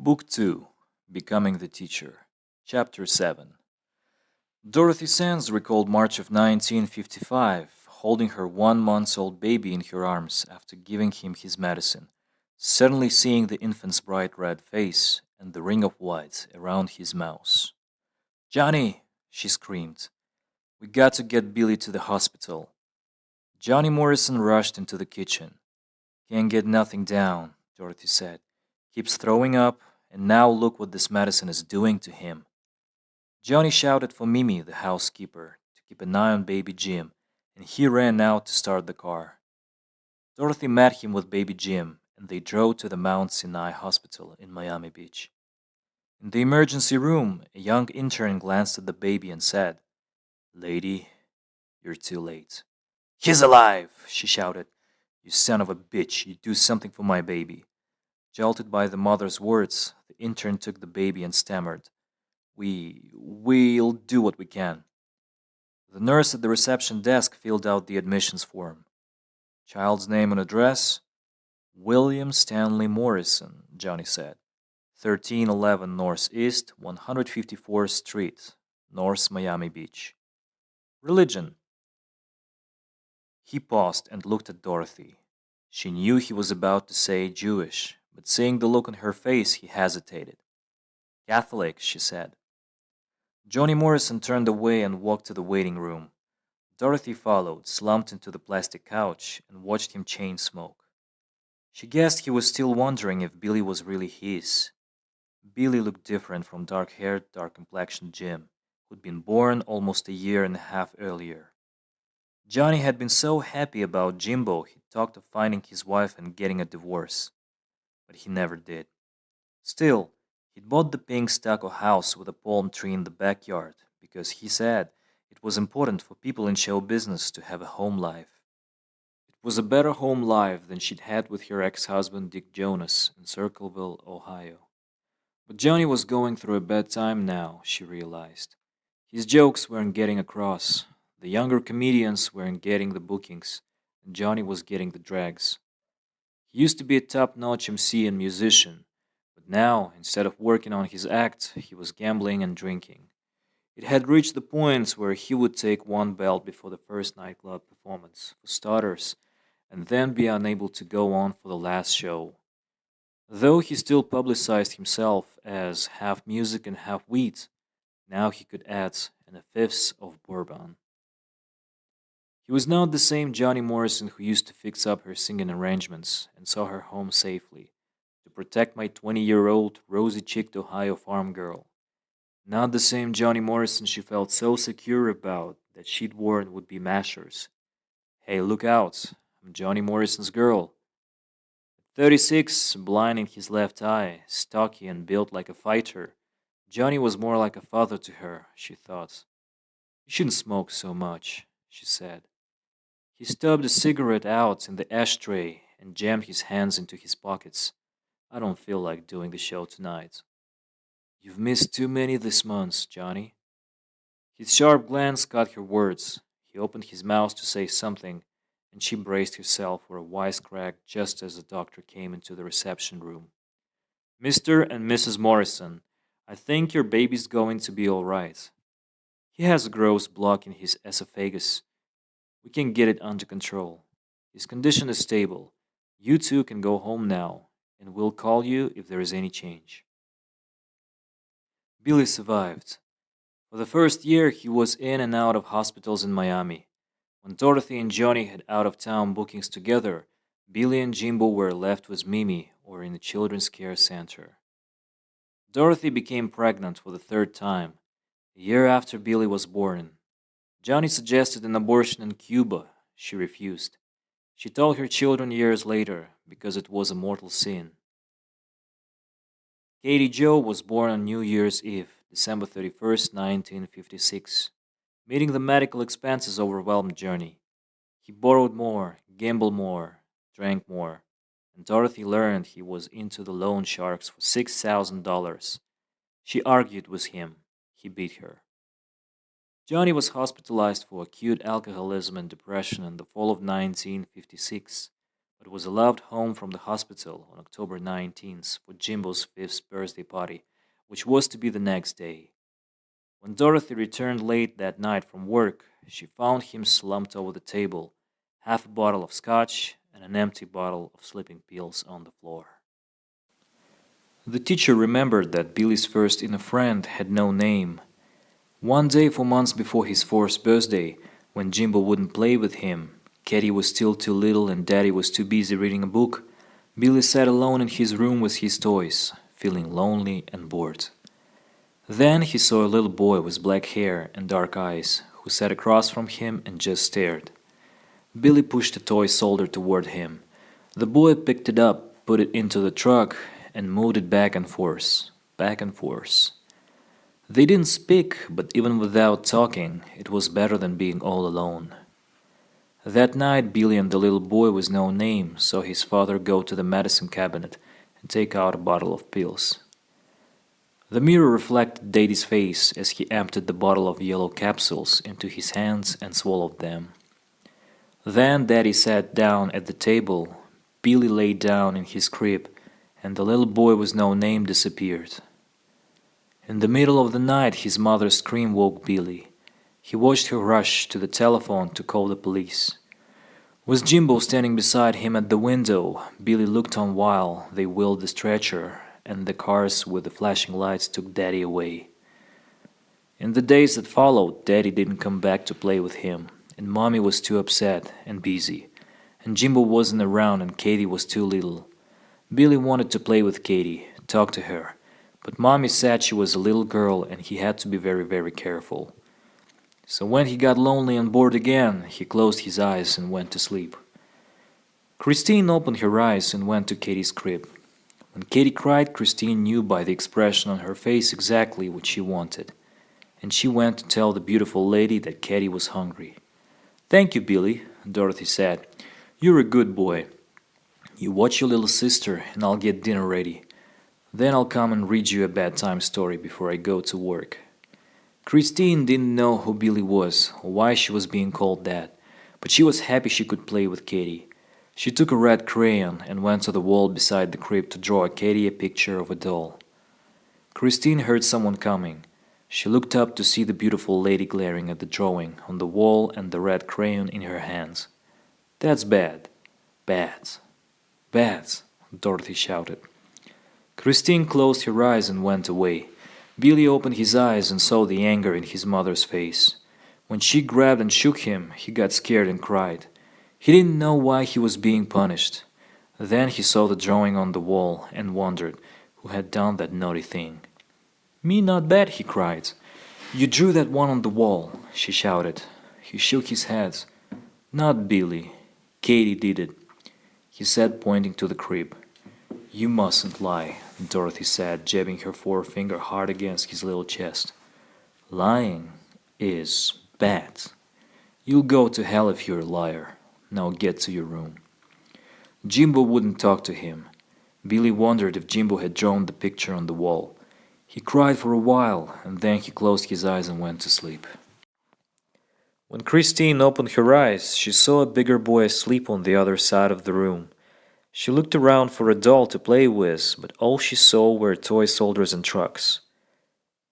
Book 2, Becoming the Teacher, Chapter 7. Dorothy Sands recalled March of 1955, holding her 1 month old baby in her arms after giving him his medicine, suddenly seeing the infant's bright red face and the ring of white around his mouth. "Johnny!" she screamed. "We got to get Billy to the hospital." Johnny Morrison rushed into the kitchen. "Can't get nothing down," Dorothy said. "Keeps throwing up, and now look what this medicine is doing to him." Johnny shouted for Mimi, the housekeeper, to keep an eye on baby Jim, and he ran out to start the car. Dorothy met him with baby Jim, and they drove to the Mount Sinai Hospital in Miami Beach. In the emergency room, a young intern glanced at the baby and said, "Lady, you're too late." "He's alive!" she shouted. "You son of a bitch, you do something for my baby." Jolted by the mother's words, the intern took the baby and stammered, We'll do what we can." The nurse at the reception desk filled out the admissions form. "Child's name and address?" "William Stanley Morrison," Johnny said. 1311 Northeast 154th Street, North Miami Beach. "Religion?" He paused and looked at Dorothy. She knew he was about to say Jewish, but seeing the look on her face, he hesitated. "Catholic," she said. Johnny Morrison turned away and walked to the waiting room. Dorothy followed, slumped into the plastic couch, and watched him chain smoke. She guessed he was still wondering if Billy was really his. Billy looked different from dark-haired, dark-complexioned Jim, who'd been born almost a year and a half earlier. Johnny had been so happy about Jimbo he talked of finding his wife and getting a divorce. But he never did. Still, he'd bought the pink stucco house with a palm tree in the backyard because he said it was important for people in show business to have a home life. It was a better home life than she'd had with her ex-husband Dick Jonas in Circleville, Ohio. But Johnny was going through a bad time now, she realized. His jokes weren't getting across, the younger comedians weren't getting the bookings, and Johnny was getting the drags. He used to be a top-notch MC and musician, but now, instead of working on his act, he was gambling and drinking. It had reached the point where he would take one belt before the first nightclub performance, for starters, and then be unable to go on for the last show. Though he still publicized himself as half music and half weed, now he could add and a fifth of bourbon. He was not the same Johnny Morrison who used to fix up her singing arrangements and saw her home safely, to protect my 20-year-old rosy-cheeked Ohio farm girl. Not the same Johnny Morrison she felt so secure about that she'd worn would-be mashers. "Hey, look out, I'm Johnny Morrison's girl." At 36, blind in his left eye, stocky and built like a fighter, Johnny was more like a father to her, she thought. "You shouldn't smoke so much," she said. He stubbed a cigarette out in the ashtray and jammed his hands into his pockets. "I don't feel like doing the show tonight." "You've missed too many this month, Johnny." His sharp glance caught her words. He opened his mouth to say something, and she braced herself for a wisecrack just as the doctor came into the reception room. "Mr. and Mrs. Morrison, I think your baby's going to be all right. He has a gross block in his esophagus. We can get it under control. His condition is stable. You two can go home now, and we'll call you if there is any change." Billy survived. For the first year, he was in and out of hospitals in Miami. When Dorothy and Johnny had out-of-town bookings together, Billy and Jimbo were left with Mimi or in a children's care center. Dorothy became pregnant for the third time, a year after Billy was born. Johnny suggested an abortion in Cuba. She refused. She told her children years later because it was a mortal sin. Katie Jo was born on New Year's Eve, December 31st, 1956. Meeting the medical expenses overwhelmed Johnny. He borrowed more, gambled more, drank more, and Dorothy learned he was into the loan sharks for $6,000. She argued with him. He beat her. Johnny was hospitalized for acute alcoholism and depression in the fall of 1956, but was allowed home from the hospital on October 19th for Jimbo's 5th birthday party, which was to be the next day. When Dorothy returned late that night from work, she found him slumped over the table, half a bottle of scotch and an empty bottle of sleeping pills on the floor. The teacher remembered that Billy's first in a friend had no name. One day, 4 months before his 4th birthday, when Jimbo wouldn't play with him, Katie was still too little and Daddy was too busy reading a book, Billy sat alone in his room with his toys, feeling lonely and bored. Then he saw a little boy with black hair and dark eyes, who sat across from him and just stared. Billy pushed a toy soldier toward him. The boy picked it up, put it into the truck, and moved it back and forth, back and forth. They didn't speak, but even without talking, it was better than being all alone. That night, Billy and the little boy with no name saw his father go to the medicine cabinet and take out a bottle of pills. The mirror reflected Daddy's face as he emptied the bottle of yellow capsules into his hands and swallowed them. Then Daddy sat down at the table, Billy lay down in his crib, and the little boy with no name disappeared. In the middle of the night, his mother's scream woke Billy. He watched her rush to the telephone to call the police. With Jimbo standing beside him at the window, Billy looked on while they wheeled the stretcher and the cars with the flashing lights took Daddy away. In the days that followed, Daddy didn't come back to play with him, and Mommy was too upset and busy, and Jimbo wasn't around and Katie was too little. Billy wanted to play with Katie, talk to her, but Mommy said she was a little girl and he had to be very, very careful. So when he got lonely and bored again, he closed his eyes and went to sleep. Christine opened her eyes and went to Katie's crib. When Katie cried, Christine knew by the expression on her face exactly what she wanted, and she went to tell the beautiful lady that Katie was hungry. "Thank you, Billy," Dorothy said. "You're a good boy. You watch your little sister, and I'll get dinner ready. Then I'll come and read you a bedtime story before I go to work." Christine didn't know who Billy was or why she was being called that, but she was happy she could play with Katie. She took a red crayon and went to the wall beside the crib to draw Katie a picture of a doll. Christine heard someone coming. She looked up to see the beautiful lady glaring at the drawing on the wall and the red crayon in her hands. "That's bad. Bad. Bad," Dorothy shouted. Christine closed her eyes and went away. Billy opened his eyes and saw the anger in his mother's face. When she grabbed and shook him, he got scared and cried. He didn't know why he was being punished. Then he saw the drawing on the wall and wondered who had done that naughty thing. "Me not bad," he cried. "You drew that one on the wall," she shouted. He shook his head. "Not Billy. Katie did it," he said, pointing to the crib. "You mustn't lie," Dorothy said, jabbing her forefinger hard against his little chest. "Lying is bad. You'll go to hell if you're a liar. Now get to your room." Jimbo wouldn't talk to him. Billy wondered if Jimbo had drawn the picture on the wall. He cried for a while, and then he closed his eyes and went to sleep. When Christine opened her eyes, she saw a bigger boy asleep on the other side of the room. She looked around for a doll to play with, but all she saw were toy soldiers and trucks.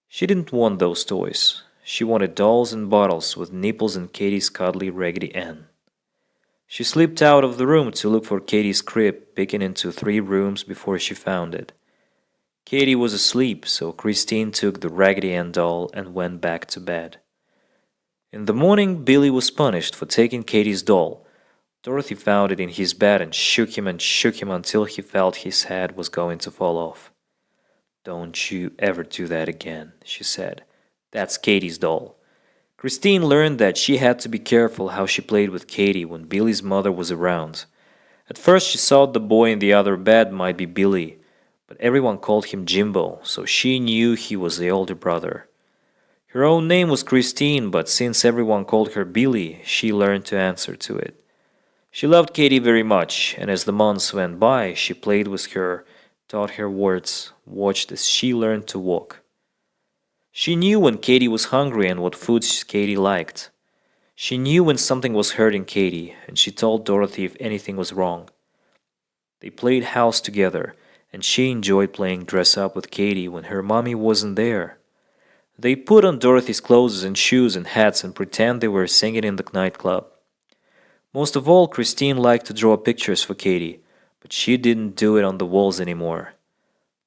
She didn't want those toys. She wanted dolls and bottles with nipples and Katie's cuddly Raggedy Ann. She slipped out of the room to look for Katie's crib, picking into 3 rooms before she found it. Katie was asleep, so Christine took the Raggedy Ann doll and went back to bed. In the morning, Billy was punished for taking Katie's doll. Dorothy found it in his bed and shook him until he felt his head was going to fall off. "Don't you ever do that again," she said. "That's Katie's doll." Christine learned that she had to be careful how she played with Katie when Billy's mother was around. At first she thought the boy in the other bed might be Billy, but everyone called him Jimbo, so she knew he was the older brother. Her own name was Christine, but since everyone called her Billy, she learned to answer to it. She loved Katie very much, and as the months went by, she played with her, taught her words, watched as she learned to walk. She knew when Katie was hungry and what foods Katie liked. She knew when something was hurting Katie, and she told Dorothy if anything was wrong. They played house together, and she enjoyed playing dress-up with Katie when her mommy wasn't there. They put on Dorothy's clothes and shoes and hats and pretend they were singing in the nightclub. Most of all, Christine liked to draw pictures for Katie, but she didn't do it on the walls anymore.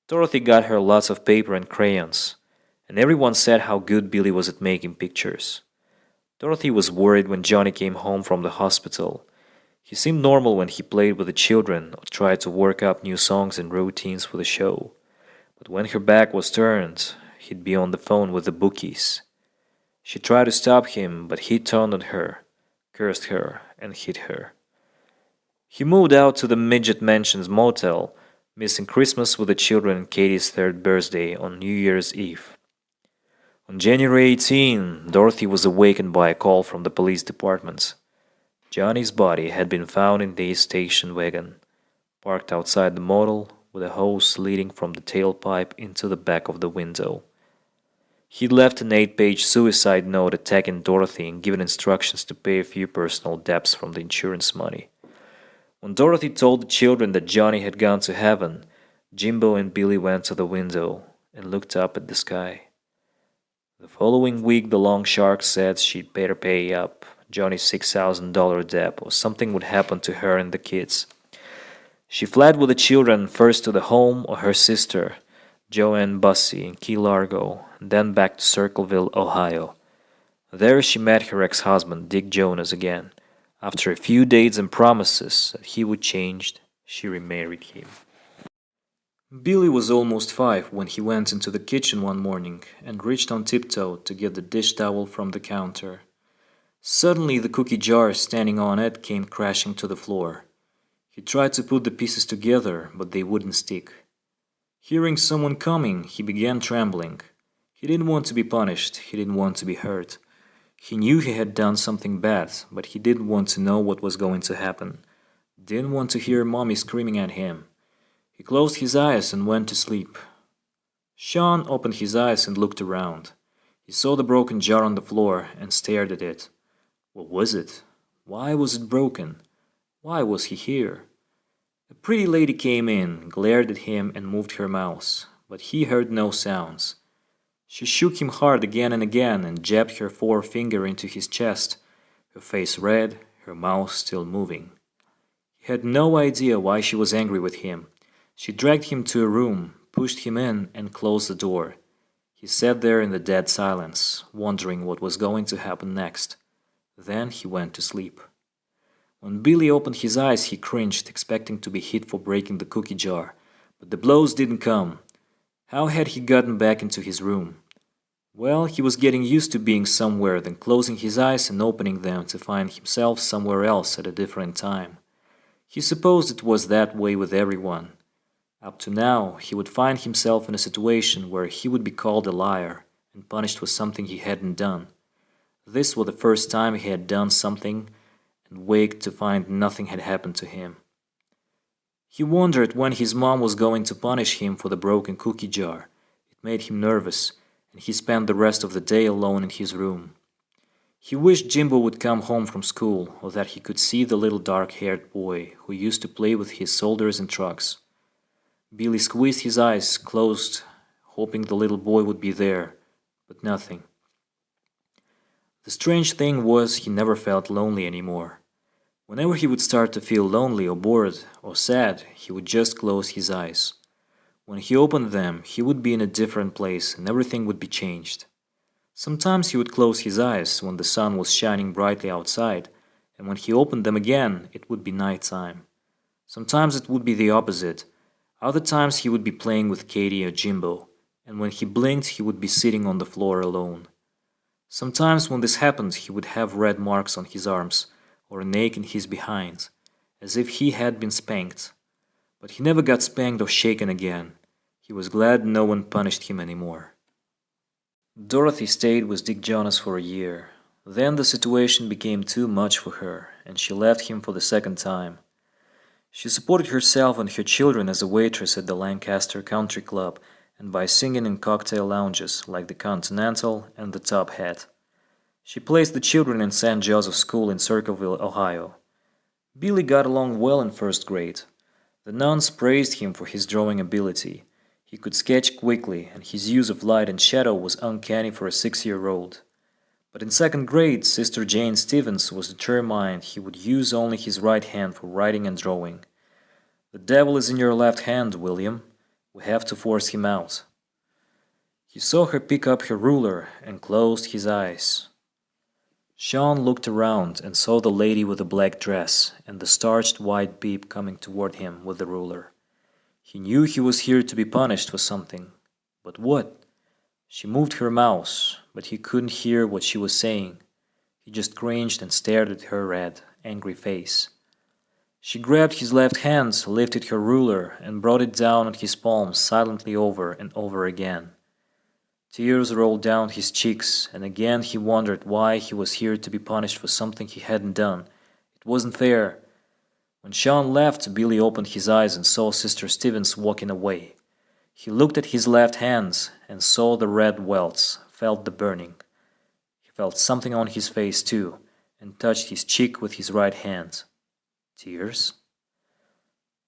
Dorothy got her lots of paper and crayons, and everyone said how good Billy was at making pictures. Dorothy was worried when Johnny came home from the hospital. He seemed normal when he played with the children or tried to work up new songs and routines for the show. But when her back was turned, he'd be on the phone with the bookies. She tried to stop him, but he turned on her, cursed her, and hit her. He moved out to the Midget Mansion's motel, missing Christmas with the children and Katie's third birthday on New Year's Eve. On January 18, Dorothy was awakened by a call from the police department. Johnny's body had been found in the station wagon, parked outside the motel with a hose leading from the tailpipe into the back of the window. He'd left an 8-page suicide note attacking Dorothy and given instructions to pay a few personal debts from the insurance money. When Dorothy told the children that Johnny had gone to heaven, Jimbo and Billy went to the window and looked up at the sky. The following week, the long shark said she'd better pay up Johnny's $6,000 debt or something would happen to her and the kids. She fled with the children first to the home of her sister, Joanne Bussey, in Key Largo, then back to Circleville, Ohio. There she met her ex-husband, Dick Jonas, again. After a few dates and promises that he would change, she remarried him. Billy was almost 5 when he went into the kitchen one morning and reached on tiptoe to get the dish towel from the counter. Suddenly the cookie jar standing on it came crashing to the floor. He tried to put the pieces together, but they wouldn't stick. Hearing someone coming, he began trembling. He didn't want to be punished, he didn't want to be hurt. He knew he had done something bad, but he didn't want to know what was going to happen. Didn't want to hear Mommy screaming at him. He closed his eyes and went to sleep. Sean opened his eyes and looked around. He saw the broken jar on the floor and stared at it. What was it? Why was it broken? Why was he here? A pretty lady came in, glared at him and moved her mouth, but he heard no sounds. She shook him hard again and again and jabbed her forefinger into his chest, her face red, her mouth still moving. He had no idea why she was angry with him. She dragged him to a room, pushed him in, and closed the door. He sat there in the dead silence, wondering what was going to happen next. Then he went to sleep. When Billy opened his eyes, he cringed, expecting to be hit for breaking the cookie jar, but the blows didn't come. How had he gotten back into his room? Well, he was getting used to being somewhere, then closing his eyes and opening them to find himself somewhere else at a different time. He supposed it was that way with everyone. Up to now, he would find himself in a situation where he would be called a liar and punished for something he hadn't done. This was the first time he had done something and waked to find nothing had happened to him. He wondered when his mom was going to punish him for the broken cookie jar. It made him nervous, and he spent the rest of the day alone in his room. He wished Jimbo would come home from school, or that he could see the little dark-haired boy who used to play with his soldiers and trucks. Billy squeezed his eyes closed, hoping the little boy would be there, but nothing. The strange thing was he never felt lonely anymore. Whenever he would start to feel lonely or bored or sad, he would just close his eyes. When he opened them, he would be in a different place and everything would be changed. Sometimes he would close his eyes when the sun was shining brightly outside, and when he opened them again, it would be nighttime. Sometimes it would be the opposite. Other times he would be playing with Katie or Jimbo, and when he blinked, he would be sitting on the floor alone. Sometimes when this happened, he would have red marks on his arms, or an ache in his behind, as if he had been spanked. But he never got spanked or shaken again. He was glad no one punished him anymore. Dorothy stayed with Dick Jonas for a year. Then the situation became too much for her, and she left him for the second time. She supported herself and her children as a waitress at the Lancaster Country Club and by singing in cocktail lounges like the Continental and the Top Hat. She placed the children in St. Joseph's School in Circleville, Ohio. Billy got along well in first grade. The nuns praised him for his drawing ability. He could sketch quickly, and his use of light and shadow was uncanny for a 6-year-old. But in second grade, Sister Jane Stevens was determined he would use only his right hand for writing and drawing. "The devil is in your left hand, William. We have to force him out." He saw her pick up her ruler and closed his eyes. Sean looked around and saw the lady with the black dress and the starched white bib coming toward him with the ruler. He knew he was here to be punished for something. But what? She moved her mouth, but he couldn't hear what she was saying. He just cringed and stared at her red, angry face. She grabbed his left hand, lifted her ruler, and brought it down on his palm silently over and over again. Tears rolled down his cheeks, and again he wondered why he was here to be punished for something he hadn't done. It wasn't fair. When Sean left, Billy opened his eyes and saw Sister Stevens walking away. He looked at his left hand and saw the red welts, felt the burning. He felt something on his face too, and touched his cheek with his right hand. Tears?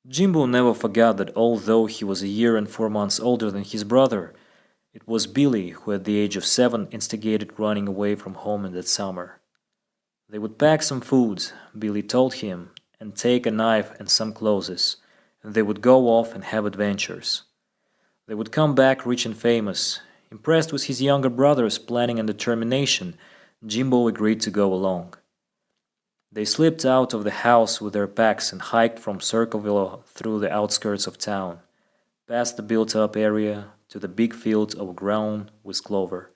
Jimbo never forgot that although he was a year and 4 months older than his brother, it was Billy who at the age of 7 instigated running away from home in that summer. They would pack some food, Billy told him, and take a knife and some clothes, and they would go off and have adventures. They would come back rich and famous. Impressed with his younger brother's planning and determination, Jimbo agreed to go along. They slipped out of the house with their packs and hiked from Circleville through the outskirts of town, past the built-up area, to the big field overgrown with clover.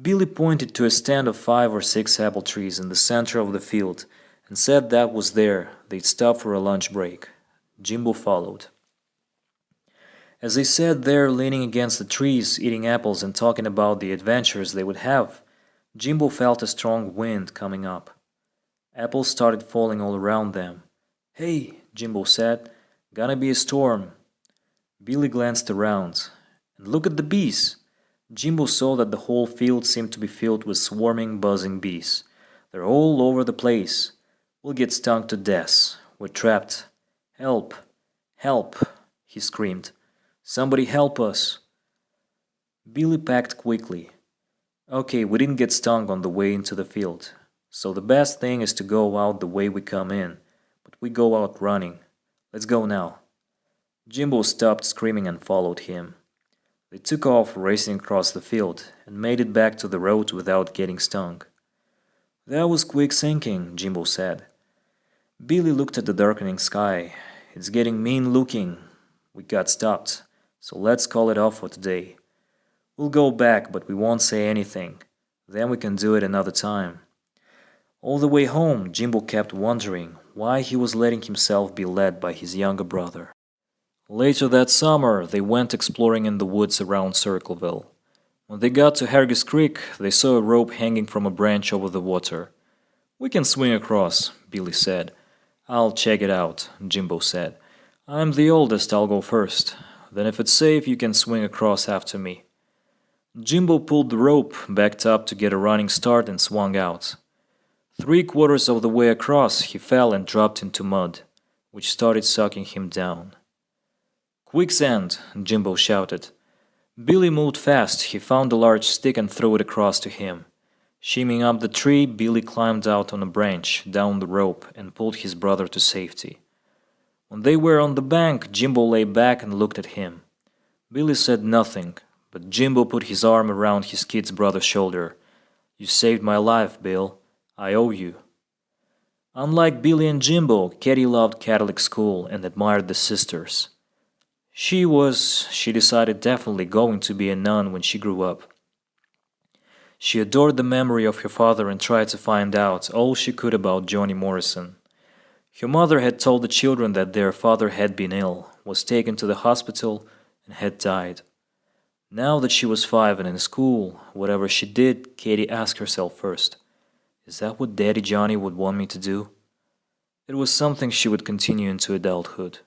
Billy pointed to a stand of 5 or 6 apple trees in the center of the field and said that was there they'd stop for a lunch break. Jimbo followed. As they sat there leaning against the trees, eating apples and talking about the adventures they would have, Jimbo felt a strong wind coming up. Apples started falling all around them. "Hey," Jimbo said, "gonna be a storm." Billy glanced around. "And look at the bees." Jimbo saw that the whole field seemed to be filled with swarming, buzzing bees. "They're all over the place. We'll get stung to death. We're trapped. Help! Help!" he screamed. "Somebody help us!" Billy packed quickly. "Okay, we didn't get stung on the way into the field, so the best thing is to go out the way we come in, but we go out running. Let's go now." Jimbo stopped screaming and followed him. They took off, racing across the field, and made it back to the road without getting stung. "That was quick thinking," Jimbo said. Billy looked at the darkening sky. "It's getting mean looking. We got stopped, so let's call it off for today. We'll go back, but we won't say anything. Then we can do it another time." All the way home, Jimbo kept wondering why he was letting himself be led by his younger brother. Later that summer, they went exploring in the woods around Circleville. When they got to Hargis Creek, they saw a rope hanging from a branch over the water. "We can swing across," Billy said. "I'll check it out," Jimbo said. "I'm the oldest, I'll go first. Then if it's safe, you can swing across after me." Jimbo pulled the rope, backed up to get a running start, and swung out. 3/4 of the way across, he fell and dropped into mud, which started sucking him down. "Quicksand!" Jimbo shouted. Billy moved fast. He found a large stick and threw it across to him. Shimmying up the tree, Billy climbed out on a branch, down the rope, and pulled his brother to safety. When they were on the bank, Jimbo lay back and looked at him. Billy said nothing, but Jimbo put his arm around his kid's brother's shoulder. "You saved my life, Bill. I owe you." Unlike Billy and Jimbo, Katie loved Catholic school and admired the sisters. She decided, definitely going to be a nun when she grew up. She adored the memory of her father and tried to find out all she could about Johnny Morrison. Her mother had told the children that their father had been ill, was taken to the hospital, and had died. Now that she was 5 and in school, whatever she did, Katie asked herself first, "Is that what Daddy Johnny would want me to do?" It was something she would continue into adulthood.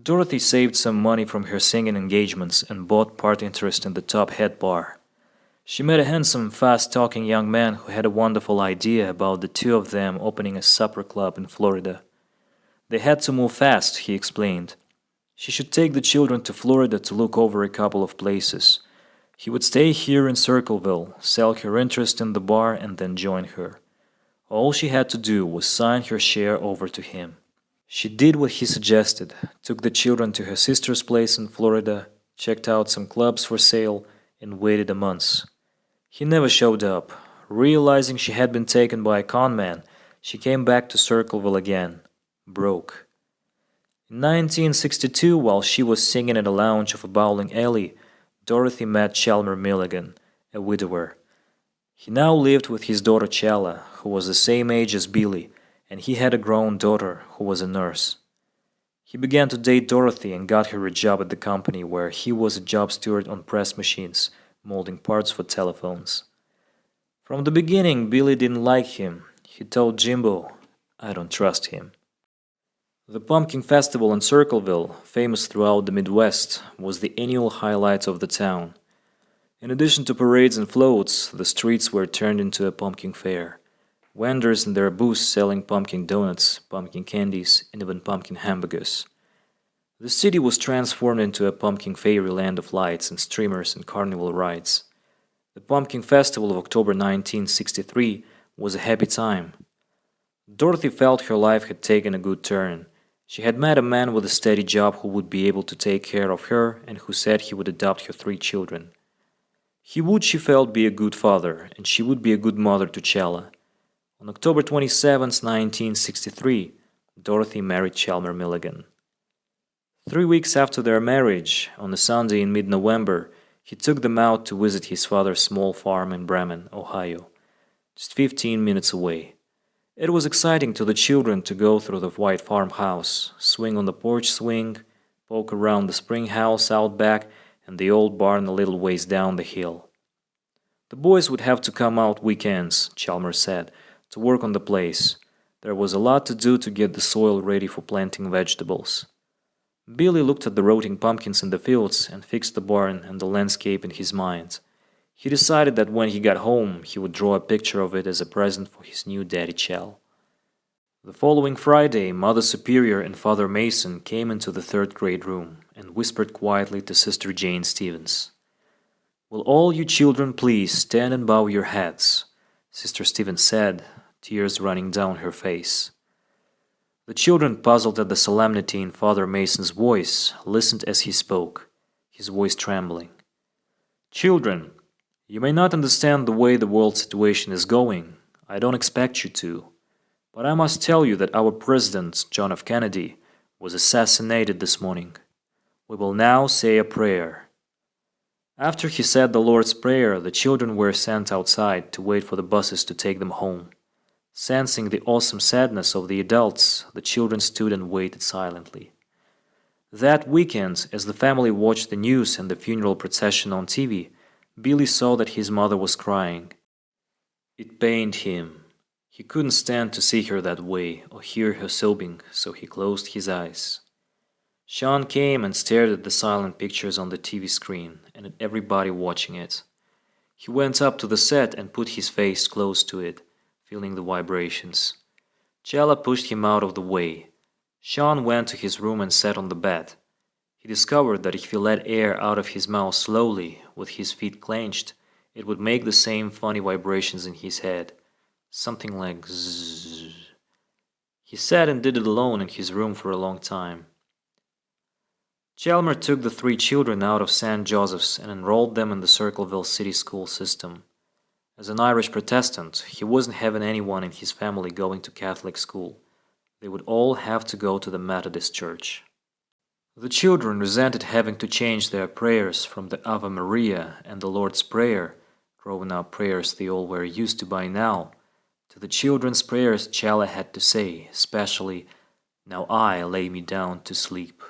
Dorothy saved some money from her singing engagements and bought part interest in the Top Hat Bar. She met a handsome, fast-talking young man who had a wonderful idea about the two of them opening a supper club in Florida. They had to move fast, he explained. She should take the children to Florida to look over a couple of places. He would stay here in Circleville, sell her interest in the bar, and then join her. All she had to do was sign her share over to him. She did what he suggested, took the children to her sister's place in Florida, checked out some clubs for sale, and waited a month. He never showed up. Realizing she had been taken by a con man, she came back to Circleville again, broke. In 1962, while she was singing at a lounge of a bowling alley, Dorothy met Chalmer Milligan, a widower. He now lived with his daughter Chella, who was the same age as Billy, and he had a grown daughter who was a nurse. He began to date Dorothy and got her a job at the company where he was a job steward on press machines, molding parts for telephones. From the beginning, Billy didn't like him. He told Jimbo, "I don't trust him." The Pumpkin Festival in Circleville, famous throughout the Midwest, was the annual highlight of the town. In addition to parades and floats, the streets were turned into a pumpkin fair. Vendors in their booths selling pumpkin donuts, pumpkin candies, and even pumpkin hamburgers. The city was transformed into a pumpkin fairyland of lights and streamers and carnival rides. The Pumpkin Festival of October 1963 was a happy time. Dorothy felt her life had taken a good turn. She had met a man with a steady job who would be able to take care of her and who said he would adopt her 3 children. He would, she felt, be a good father, and she would be a good mother to Chella. On October 27, 1963, Dorothy married Chalmer Milligan. 3 weeks after their marriage, on a Sunday in mid-November, he took them out to visit his father's small farm in Bremen, Ohio, just 15 minutes away. It was exciting to the children to go through the white farmhouse, swing on the porch swing, poke around the spring house out back, and the old barn a little ways down the hill. The boys would have to come out weekends, Chalmers said, to work on the place. There was a lot to do to get the soil ready for planting vegetables. Billy looked at the rotting pumpkins in the fields and fixed the barn and the landscape in his mind. He decided that when he got home, he would draw a picture of it as a present for his new daddy Chal. The following Friday, Mother Superior and Father Mason came into the 3rd grade room and whispered quietly to Sister Jane Stevens. "Will all you children please stand and bow your heads?" Sister Stevens said, tears running down her face. The children, puzzled at the solemnity in Father Mason's voice, listened as he spoke, his voice trembling. "Children, you may not understand the way the world situation is going. I don't expect you to. But I must tell you that our President, John F. Kennedy, was assassinated this morning. We will now say a prayer." After he said the Lord's Prayer, the children were sent outside to wait for the buses to take them home. Sensing the awesome sadness of the adults, the children stood and waited silently. That weekend, as the family watched the news and the funeral procession on TV, Billy saw that his mother was crying. It pained him. He couldn't stand to see her that way or hear her sobbing, so he closed his eyes. Sean came and stared at the silent pictures on the TV screen and at everybody watching it. He went up to the set and put his face close to it, feeling the vibrations. Chella pushed him out of the way. Sean went to his room and sat on the bed. He discovered that if he let air out of his mouth slowly, with his feet clenched, it would make the same funny vibrations in his head. Something like zzz. He sat and did it alone in his room for a long time. Chalmer took the 3 children out of St. Joseph's and enrolled them in the Circleville City School system. As an Irish Protestant, he wasn't having anyone in his family going to Catholic school. They would all have to go to the Methodist church. The children resented having to change their prayers from the Ave Maria and the Lord's Prayer, grown-up prayers they all were used to by now, to the children's prayers Chella had to say, especially, "Now I lay me down to sleep."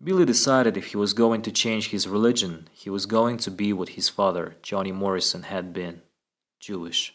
Billy decided if he was going to change his religion, he was going to be what his father, Johnny Morrison, had been, Jewish.